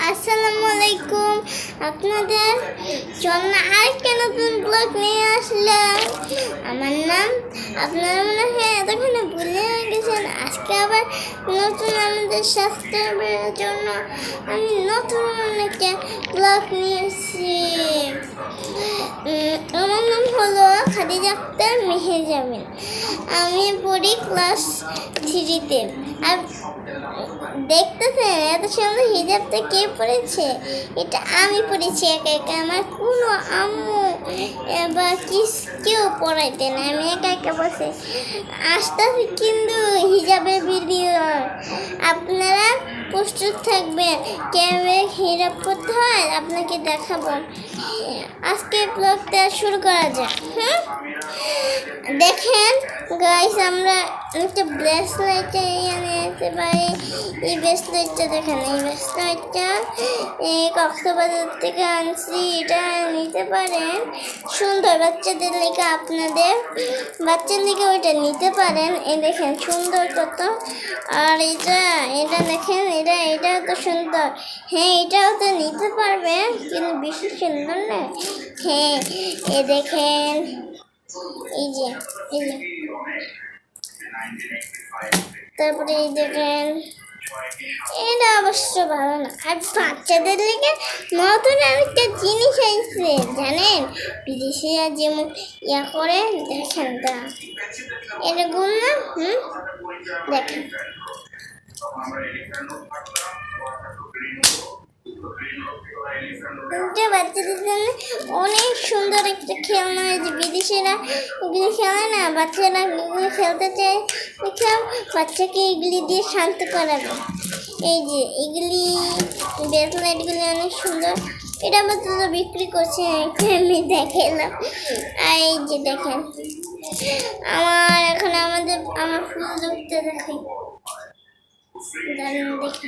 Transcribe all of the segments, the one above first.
আসসালামু আলাইকুম। আপনাদের জন্য আরেকটা নতুন ব্লগ নিয়ে আসলাম। আমার নাম আপনারা মনে হয় এতক্ষণে ভুলে গেছেন। আজকে আবার নতুন আমাদের সাবস্ক্রাইবারের জন্য আমি নতুন একটা ব্লগ নিয়ে এসেছি। আমার নাম হলো খাদিজা আক্তার মেহেজাবিন। আমি পড়ি ক্লাস 3-তে। আর দেখতেছেন এত সুন্দর হিজাবটা কে পরেছে? এটা আমি পরেছি একা একা। আমার কোনো আম্মু বা কেউ পরাইতে না, আমি একা একা বসে আসতেছি। কিন্তু হিজাবের ভিডিও আপনারা প্রস্তুত থাকবেন কেমন হিজাব করতে হয় আপনাকে দেখাবো। আজকে ব্লগটা শুরু করা যাক। দেখেন গাইস, আমরা একটা ব্রেসলেট নিতে পারি। এই ব্রেসলেটটা দেখেন, এই ব্রেসলেটটা কক্সবাজার থেকে আনছি। এটা নিতে পারেন, সুন্দর বাচ্চাদের লেগে। আপনাদের বাচ্চার লেগে ওইটা নিতে পারেন। এই দেখেন সুন্দর কত। আর এটা দেখেন, এটাও তো সুন্দর। হ্যাঁ, এটাও তো নিতে পারবেন, কিন্তু বেশি সুন্দর না। হ্যাঁ, এ দেখেন, এই যে তারপরে এই দেখেন, এটা অবশ্য ভালো না। আর বাচ্চাদের লেগে নতুন আরেকটা জিনিস আইছে জানেন, বিদেশিরা যেমন ইয়া করে। দেখেন তা এরকম না, দেখেন বাচ্চাদের জন্য অনেক সুন্দর একটা খেলনা হয়েছে। বিদেশিরা এগুলি খেলে না, বাচ্চারা এগুলি খেলতে চায়। বাচ্চাকে এগুলি দিয়ে শান্ত করাবে। এই যে এগুলি ব্রেসলেটগুলি অনেক সুন্দর। এটা আমাদের তো বিক্রি করছে, আমি দেখালাম। আর এই যে দেখেন, এখন আমার ফুল ধরতে দেখাই। দারুণ দেখি,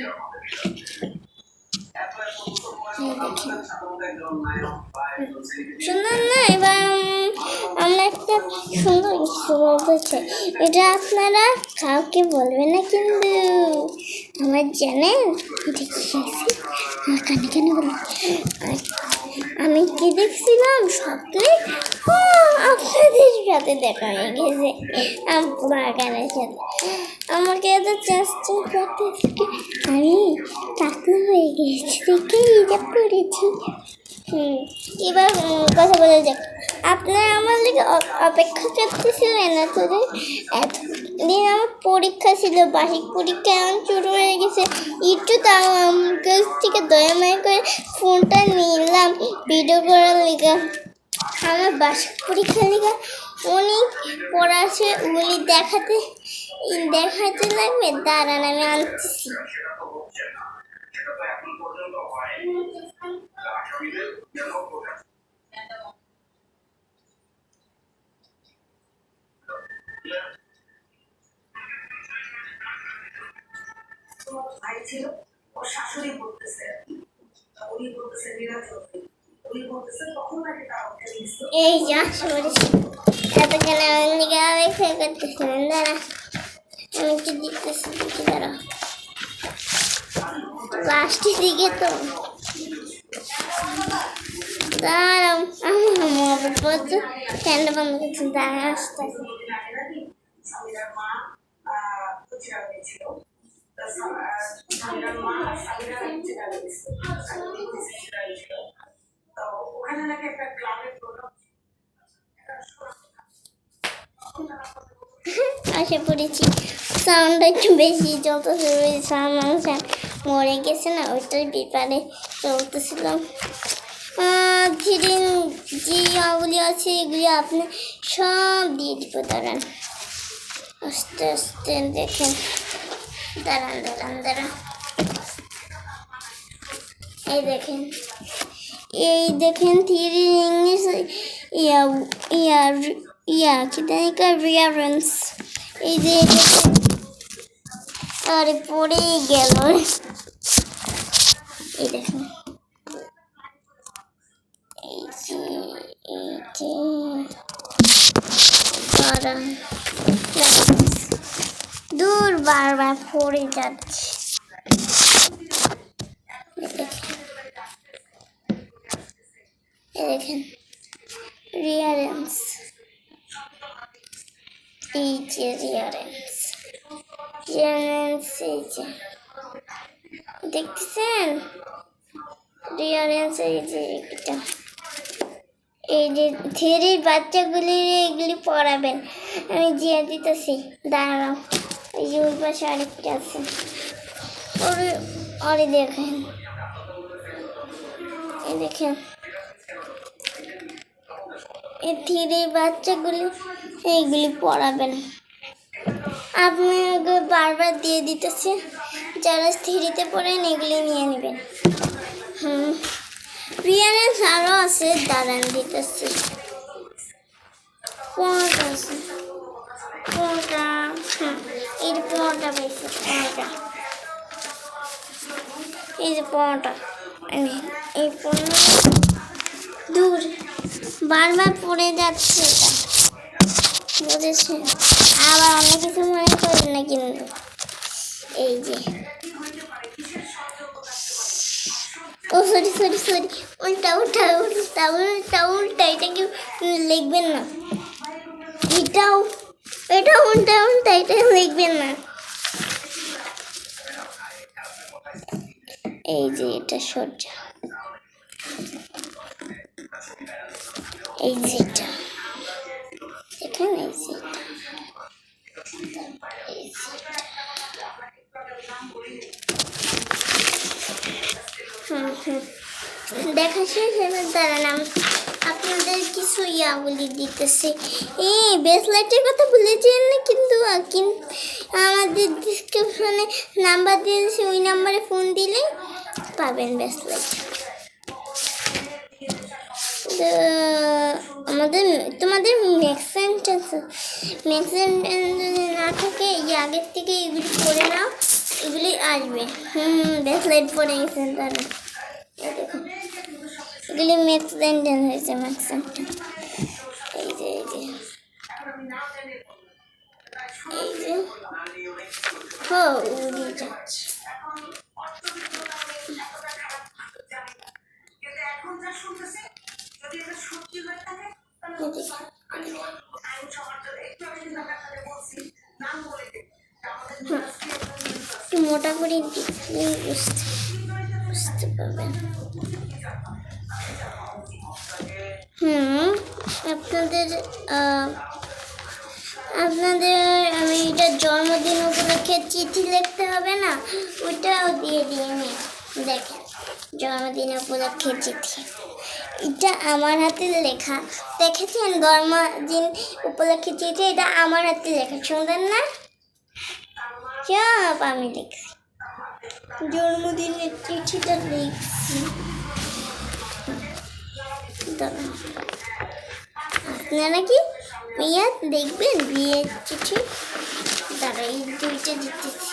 সুন্দর না? এবার আমরা একটা সুন্দর কিছু বলতে চাই। এটা আপনারা কাউকে বলবেন না, কিন্তু আমার জানেন আমার কানে কানে বলি। আমি কি দেখছিলাম স্বপ্নে, আপনাদের সাথে দেখা হয়ে গেছে বাগানের সাথে। আমাকে এত চেষ্টা করতে থেকে আমি টাকলা হয়ে গেছি, দেখে হিজাব করেছি। এবার কথা বলা যাক। আপনারা আমার লেগে অপেক্ষা করতেছিলেন এতদিন। আমার পরীক্ষা ছিল, বার্ষিক পরীক্ষা এখন শুরু হয়ে গেছে। একটু তাও আমার কাছ থেকে দয়া মায়া করে ফোনটা নিলাম ভিডিও করার লেগে। আমার বার্ষিক পরীক্ষার লেগে অনেক পড়া আছে, ওগুলি দেখাতে লাগবে। দাঁড়ান, আমি আনতেছি। ভাই ছিল, ওর শাশুড়ি বলতেছে, উনি বলতেছে উনি বলতেছে তখন নাকি এই যা শুনেছি। এতক্ষণ অনেকে অপেক্ষা করতেছিলেন। দাঁড়া, আমি কি দেখতেছি, দেখি দাঁড়া। লাস্টের দিকে তো দাঁড়াও, আমার ফ্যানটা বন্ধ করছি। দাঁড়া, আসতে আসে পড়েছি। সাউন্ডটা একটু বেশি চলতেছে, মানুষ মরে গেছে না, ওইটার ব্যাপারে চলতেছিলাম। যেগুলি আছে এগুলি আপনি সব দিয়ে দিব। দাঁড়ান, আস্তে আস্তে দেখেন। দাঁড়ান। এই দেখেন থ্রি ইংলিশ কি জানি রিয়ারেন্স। এই যে আরে পড়েই গেল। এই দেখেন, দূর বারবার পড়ে যাচ্ছে। দেখেন রিয়ারেন্স, এই যে রিয়ারেন্স, এই যে দেখতেছেন রিয়ারেন্স, এই যে এটা, এই যে থ্রির বাচ্চাগুলি এগুলি পড়াবেন। আমি জিয়া দিতেছি, দাঁড়াও। এই যে ওই পাশে আরেকটা আছে, ওরে দেখেন, এই দেখেন এই থ্রির বাচ্চাগুলি এইগুলি পড়াবেন। আপনাকে বারবার দিয়ে দিতেছি, যারা থ্রিতে পড়েন এগুলি নিয়ে নেবেন। রিয়ারেন্স আরও আছে, দাঁড়ান দিতেছি। কোনটা আছে? কোনটা? এই যে কোনটা পেয়েছে, কোনটা? এই যে কোনটা, এই কোনটা দূর, বারবার পড়ে যাচ্ছে এটা, বুঝেছেন? আবার অনেক কিছু মনে করেন না কিন্তু। এই যে ও সরি, উল্টা, এটা কি লিখবেন না, এটা উল্টা, এটা লিখবেন না। এই যে এটা সোজা, এই যে এটা এখানে, এই যে দেখা শেষ, এবার দাঁড়ান আপনাদের কিছু ইয়াগুলি দিতেছে। এই ব্রেসলেটের কথা বলেছেন না কিন্তু, আমাদের ডিসক্রিপশনে নাম্বার দিয়েছে, ওই নাম্বারে ফোন দিলে পাবেন ব্রেসলেট। তোমাদের ম্যাক্সেন্ট যদি না থাকে, এই আগের থেকে এগুলি করে নাও, এগুলি আসবে। ব্রেসলেট পরে গেছেন তারা, দেখুন এগুলি ম্যাক্সেন্ট হয়েছে, এই যে উড়ে যাচ্ছে। মোটা করে বুঝতে পারবেন। আপনাদের আমি এটা জন্মদিন উপলক্ষে চিঠি লিখতে হবে না, ওটাও দিয়ে নি। দেখেন জন্মদিন উপলক্ষে চিঠি, এটা আমার হাতে লেখা, দেখেছেন? জন্মদিন উপলক্ষে চিঠি, এটা আমার হাতে লেখা, সুন্দর না? সব আমি লিখছি, জন্মদিনের চিঠিটা লিখছি। আপনারা কি দেখবেন বিয়ের চিঠি? দাঁড়া, এই দুইটা দিতেছি।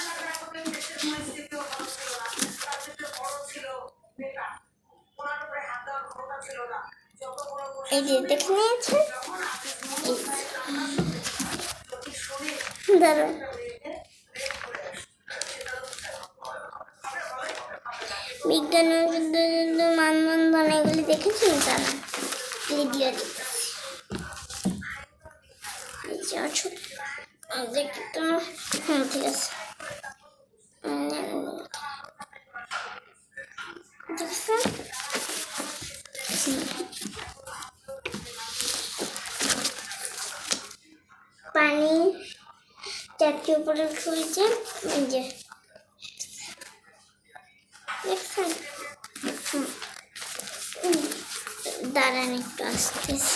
এই যে দেখে নিয়েছে, দাঁড়া বিজ্ঞান মানবন্ধন এগুলি দেখেছেন তারা, ভিডিও ঠিক আছে। পানি চারটি উপরে খুলছে, এই যে দেখছেন? দাঁড়ান একটু আসতেছে,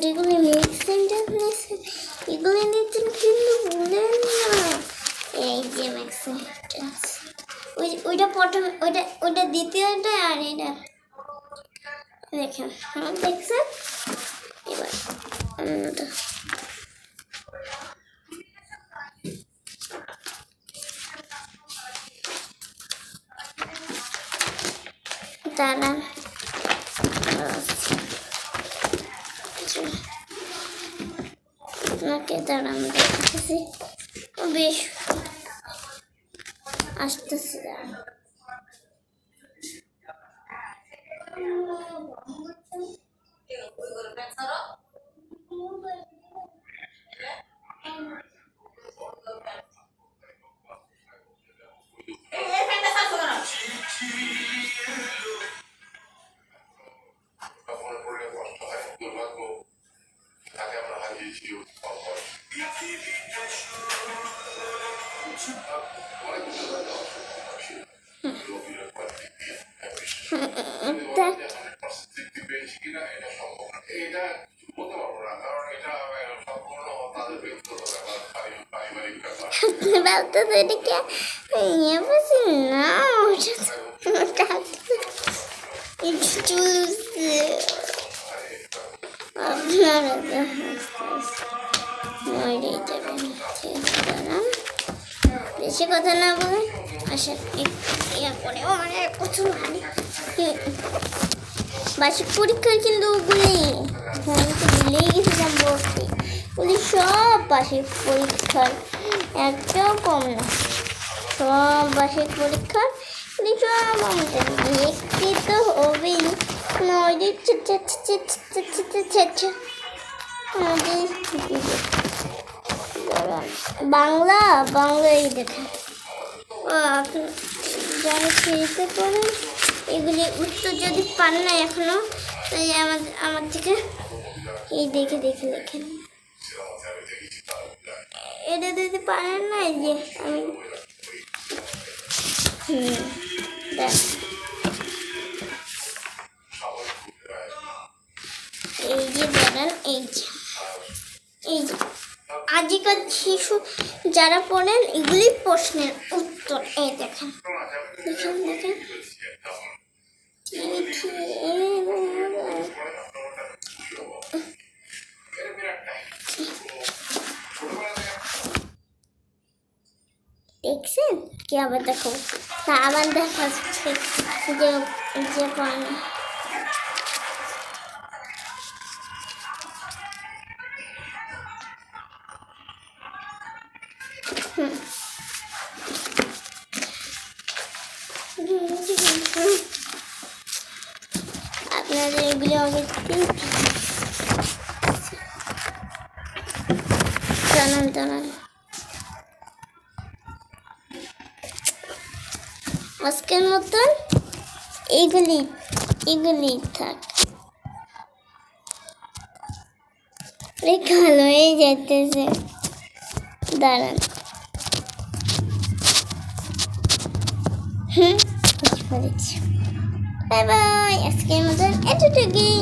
এগুলি এগুলি নিচ্ছেন কিন্তু ভুলেন না। এই যে ওইটা প্রথম, ওইটা দ্বিতীয়টা, আর এটা দেখেন, দেখছেন? এবার দাঁড়ান, আপনাকে দাঁড়ান দেখতেছি, বেশ আসতেছি, দাঁড়ান। Belta dari kayak ini apa sih? Nah, itu jus. আপনারা তো মরে যাবেন বেশি কথা না বলে আসেন ইয়া করে মানে প্রচুর ভারী বার্ষিক পরীক্ষার কিন্তু ওগুলি আমি তো ভুলেই গেছিলাম বলতে ওগুলি সব বার্ষিক পরীক্ষার একটাও কম না সব বার্ষিক পরীক্ষার ওগুলি সব আমাদের লিখতে তো হবেই বাংলা বাংলাই দেখেন যারা খেলতে পারেন এগুলি উত্তর যদি পান না এখনো তাই আমার থেকে এই দেখে দেখে লেখেন এটা যদি পারেন না এই যে আমি দেখ এই যে বলেন এই যে আজিকার শিশু যারা পড়েন এগুলি প্রশ্নের উত্তর এই দেখেন দেখেন দেখেন দেখছেন কি আবার দেখো তা আবার দেখাচ্ছে যে পানি আপনাদের এগুলি অনেকদিন জানান আজকের মতন এগুলি থাক ভালো হয়ে যেতেছে দাঁড়ান বুঝতে পেরেছি বাই বাই আজকের মতন এতটুকুই